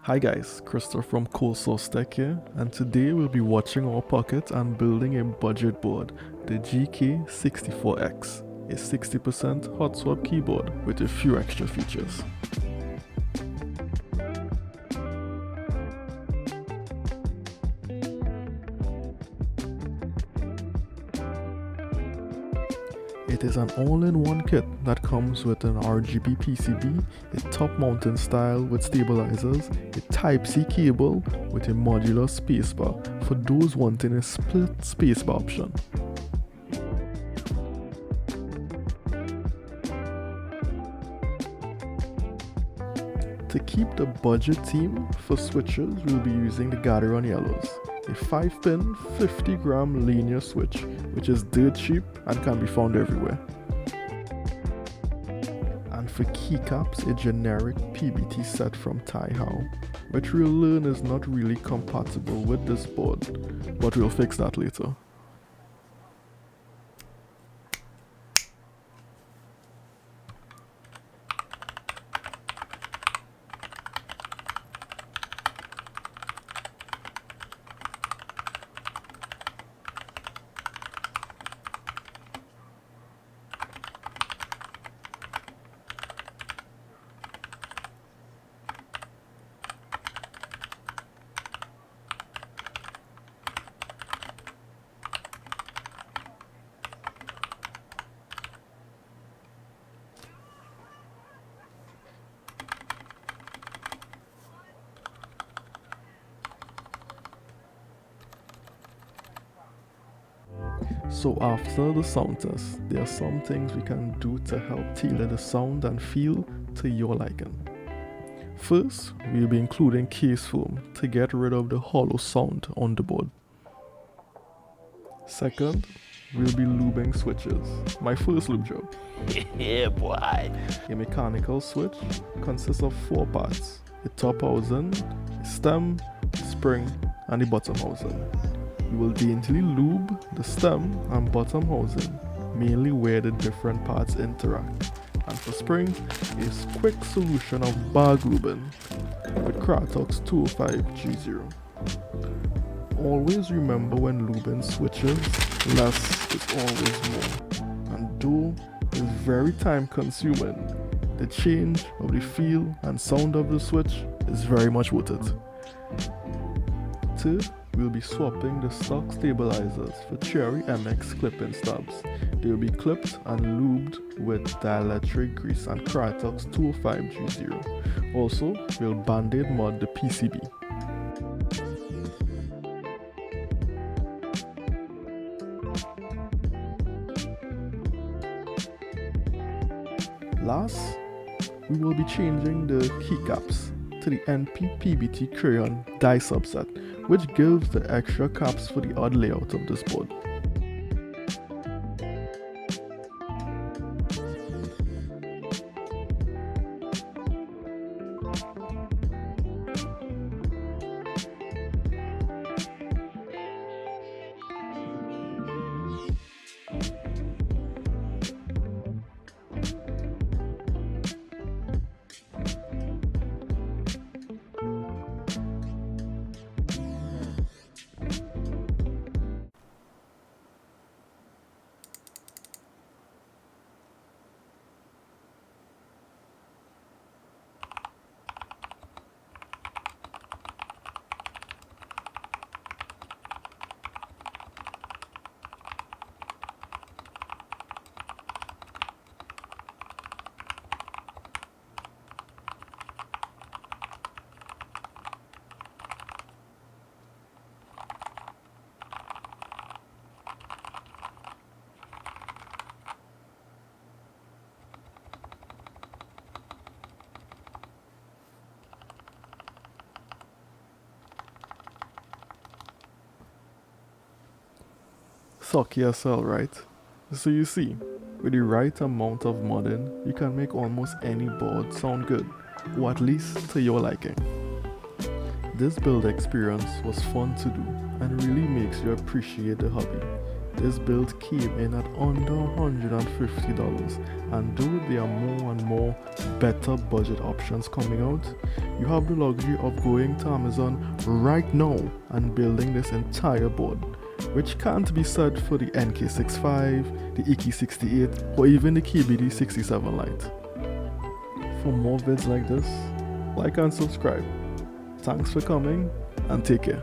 Hi guys, Christopher from Cold Source Tech here, and today we'll be watching our pocket and building a budget board, the GK64X, a 60% hot swap keyboard with a few extra features. It is an all-in-one kit that comes with an RGB PCB, a top mountain style with stabilizers, a Type-C cable with a modular spacebar for those wanting a split spacebar option. To keep the budget theme for switches, we'll be using the Gateron yellows, a 5-pin 50-gram linear switch which is dirt cheap and can be found everywhere. And for keycaps, a generic PBT set from Tailor, which we'll learn is not really compatible with this board, but we'll fix that later. So after the sound test, there are some things we can do to help tailor the sound and feel to your liking. First, we'll be including case foam to get rid of the hollow sound on the board. Second, we'll be lubing switches, my first lube job. Yeah, boy. A mechanical switch consists of 4 parts: a top housing, a stem, a spring, and a bottom housing. We will daintily lube the stem and bottom housing, mainly where the different parts interact. And for spring, a quick solution of bag lubing with Krytox 205G0. Always remember when lubing switches, less is always more. And though it's very time consuming, the change of the feel and sound of the switch is very much worth it. Third, we'll be swapping the stock stabilizers for Cherry MX clip-in stubs. They will be clipped and lubed with dielectric grease and Krytox 205G0. Also, we'll band-aid mod the PCB. Last, we will be changing the keycaps to the NP PBT Crayon die subset, which gives the extra caps for the odd layout of this board. THOCK ESL, right? So you see, with the right amount of modding, you can make almost any board sound good, or at least to your liking. This build experience was fun to do and really makes you appreciate the hobby. This build came in at under $150, and though there are more and more better budget options coming out, you have the luxury of going to Amazon right now and building this entire board, which can't be said for the NK65, the EK68, or even the KBD67 Lite. For more vids like this, like and subscribe. Thanks for coming, and take care.